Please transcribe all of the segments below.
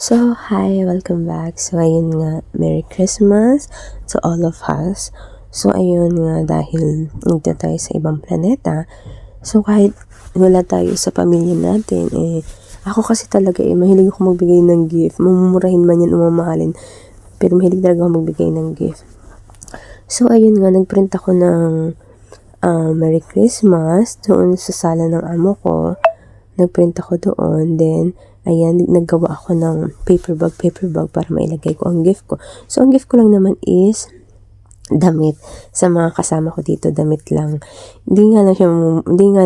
So, hi, welcome back. So, ayun nga, Merry Christmas to all of us. So, ayun nga, dahil nandito tayo sa ibang planeta, so kahit wala tayo sa pamilya natin, ako kasi talaga, mahilig ako magbigay ng gift. Mumurahin man yan, umamahalin. Pero mahilig talaga ako magbigay ng gift. So, ayun nga, nagprint ako ng Merry Christmas doon sa sala ng amo ko. Nagprint ako doon, then, ayan, naggawa ako ng paper bag para mailagay ko ang gift ko. So, ang gift ko lang naman is damit. Sa mga kasama ko dito, damit lang. Hindi nga lang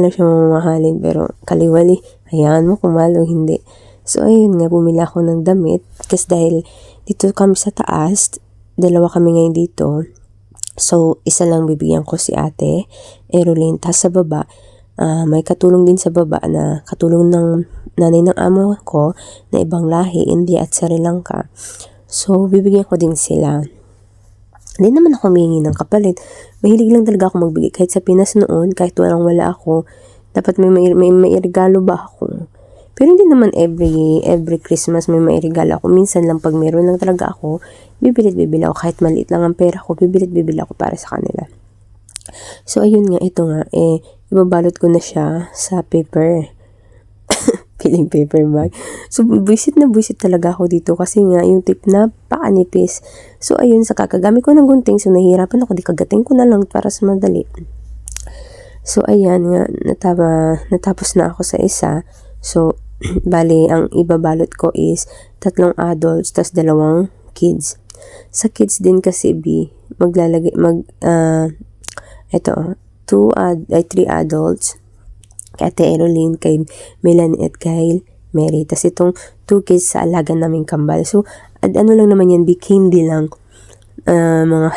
siya mamahalin, pero kaliwali, hayaan mo kung mahal o hindi. So, ayun nga, bumili ako ng damit. Kasi dahil dito kami sa taas, dalawa kami ngayon dito. So, isa lang bibigyan ko si ate, Erolyn. Tapos sa baba, may katulong din sa baba na katulong ng nanay ng amo ko na ibang lahi, India at Sri Lanka. So, bibigyan ko din sila. Hindi naman ako humingi ng kapalit. Mahilig lang talaga ako magbigay. Kahit sa Pinas noon, kahit wala ako, dapat may regalo ba ako? Pero hindi naman every Christmas may regalo ako. Minsan lang pag meron lang talaga ako, bibili ako. Kahit maliit lang ang pera ko, bibili ako para sa kanila. So, ayun nga, ito nga, ibabalot ko na siya sa paper. Piling paper bag. So, buisit talaga ako dito kasi nga, yung tip na pakanipis. So, ayun, sa kakagamit ko ng gunting, so nahihirapan ako, di kagating ko na lang para sa madali. So, ayan nga, natapos na ako sa isa. So, bali, ang ibabalot ko is 3 adults, tas 2 kids. Sa kids din kasi, maglalagay, 3 adults, kay Ate Erolyn, kay Melanie at kay Mary. Tapos itong 2 kids sa alaga naming kambal. So, ano lang naman yan, candy lang. Mga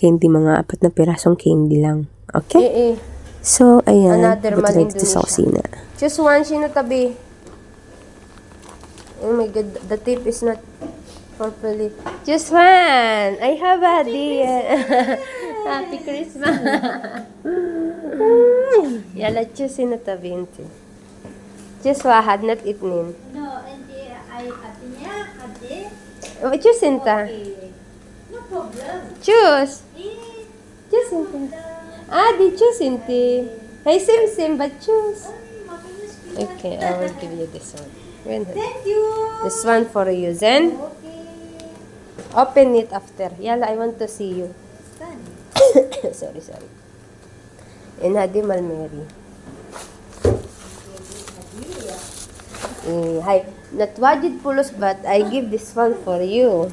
candy, mga 4 na pirasong candy lang. Okay? So, ayan. Another man dito sa kusina. Choose one, sino tabi? Oh my God, the tip is not properly. Choose one! I have a idea. Happy Christmas! Yala, choose sino tabi. Choose wahad, not itnin. No, hindi ay ate niya, ate. Oh, choose sinta. Okay. No problem. Choose! Eh, Choose sinta. Di choose inti. Hey, same, but choose. mabilis ko yan. Okay, I will give you this one. Thank you. This one for you, Zen. Okay. Open it after. Yala, I want to see you. Saan? sorry. Hadi Malmeri. Hi. Not wajid pulos, but I give this one for you.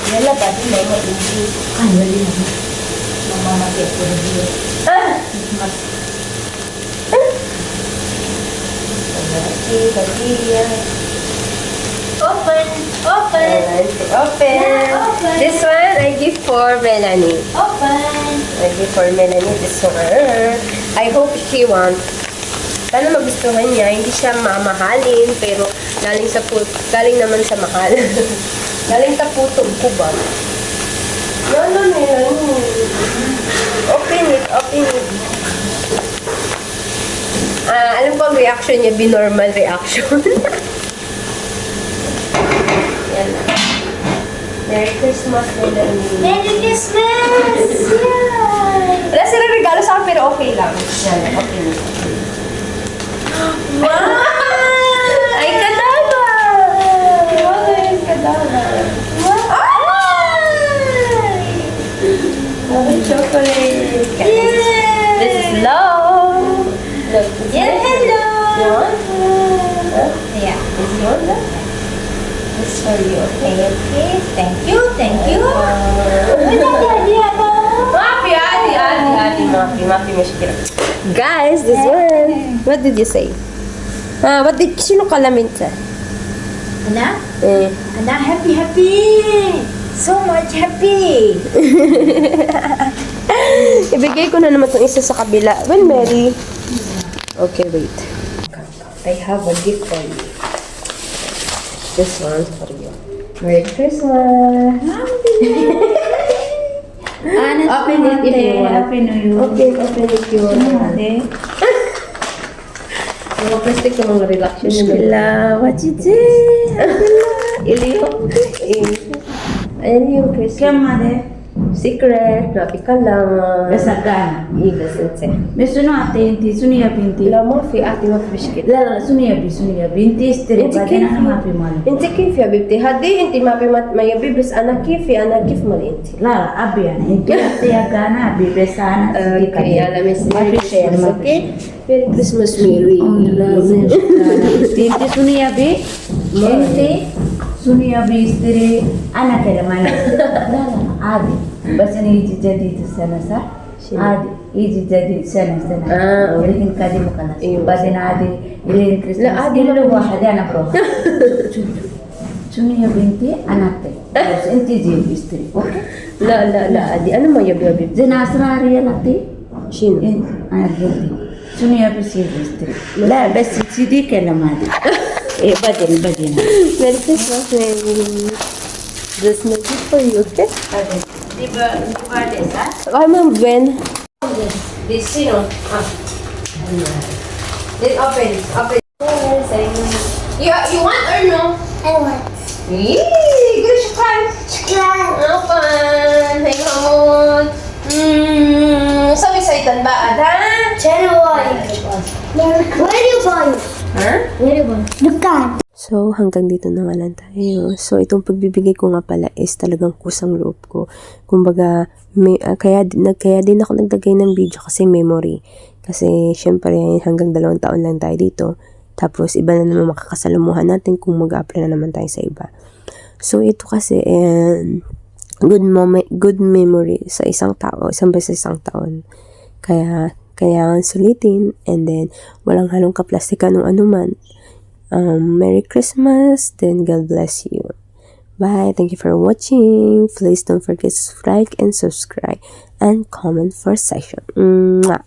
Yala, dati may hindi. Ay, wali na. Mamamati ako na dito. Christmas. Open. Open. This one I give for Melanie. Open. I give for Melanie this one. I hope she wants. Sana magustuhan niya. Hindi siya mamahalin, pero galing naman sa mahal. Galing sa puto ko ba? No, Melanie. Open it. Alam ko ang reaction niya, binormal reaction. Yan. Merry Christmas, Melanie. Merry Christmas! Yeah! Wala silang regalo sa akin, pero okay lang. Yan, okay lang. Wow! Ay, kadama! Ay, kadama. Ay, chocolate. Yeah! This is love. Look, Yeah, hello! You want? Huh? Yeah. This you want that? This for you, okay? Okay, thank you. Mafi, mashkira. Guys, this one. What did you say? Sino kalamin sa? Ana? Eh. Ana, happy! So much happy! Ibigay ko na naman itong isa sa kabila. Well, Mary. Okay, wait. I have a gift for you. This one for you. Merry Christmas! Open it if you want. Open you. Open if you want. Ate. Mga plastic na mga relaxation. Bismillah. What you say? Iliyo. Ayan yung Christmas. Kaya ate. Secret. Napi ka lang. Besagana. Igasin siya. Mesuno ate inti. Sunia binti. Ila mo, fi ati mo biscuit. La sunia binti. Istere. Badina na mapi malu. Inti kif ya bibti. Hadi inti mapi mayabi bis anak kif ya anak kif mal inti. La abi ana. Inti ate agana abi besana. Okay, alam mo si Merry Mapi Christmas, okay? Merry Christmas, Merry. Inti sunia bi. Inti sunia bi istere. Ana kere mana. La adi. Bas ini iji jadi sana sa. Adi. Iji jadi sana. Ah, Ilihin kadi makala. Iyo. Bas ini adi. Ilihin Christmas. La, adi Ilo lang. wahada anak roh. Sunia binti anak te. Terus inti jadi istri. Oke. La, adi. Ano mayabi? Zinasra Ariel ate. Sino? Argenti. Sunia bisi istri. La bas sidi kelamadi. Badina. Merry Christmas, Merry. This is good for you, okay? Diba desa? Okay, Ma'am Gwen. This, sino? Then open. You want or no? I want. Yee! Good shukran. Open. Hang on. So excited ba, Ada? January. Where you going? Ha? Where you going? Look. So, hanggang dito na nga lang tayo. So, itong pagbibigay ko nga pala is talagang kusang loob ko. Kumbaga, kaya din ako nagdagay ng video kasi memory. Kasi, syempre, hanggang 2 taon lang tayo dito. Tapos, iba na naman makakasalumuhan natin kung mag-apply na naman tayo sa iba. So, ito kasi, good memory sa isang tao, isang beses isang taon. Kaya sulitin, and then, walang halong kaplastikan ng anuman. Merry Christmas, then God bless you. Bye. Thank you for watching. Please don't forget to like and subscribe and comment for section. Mwah.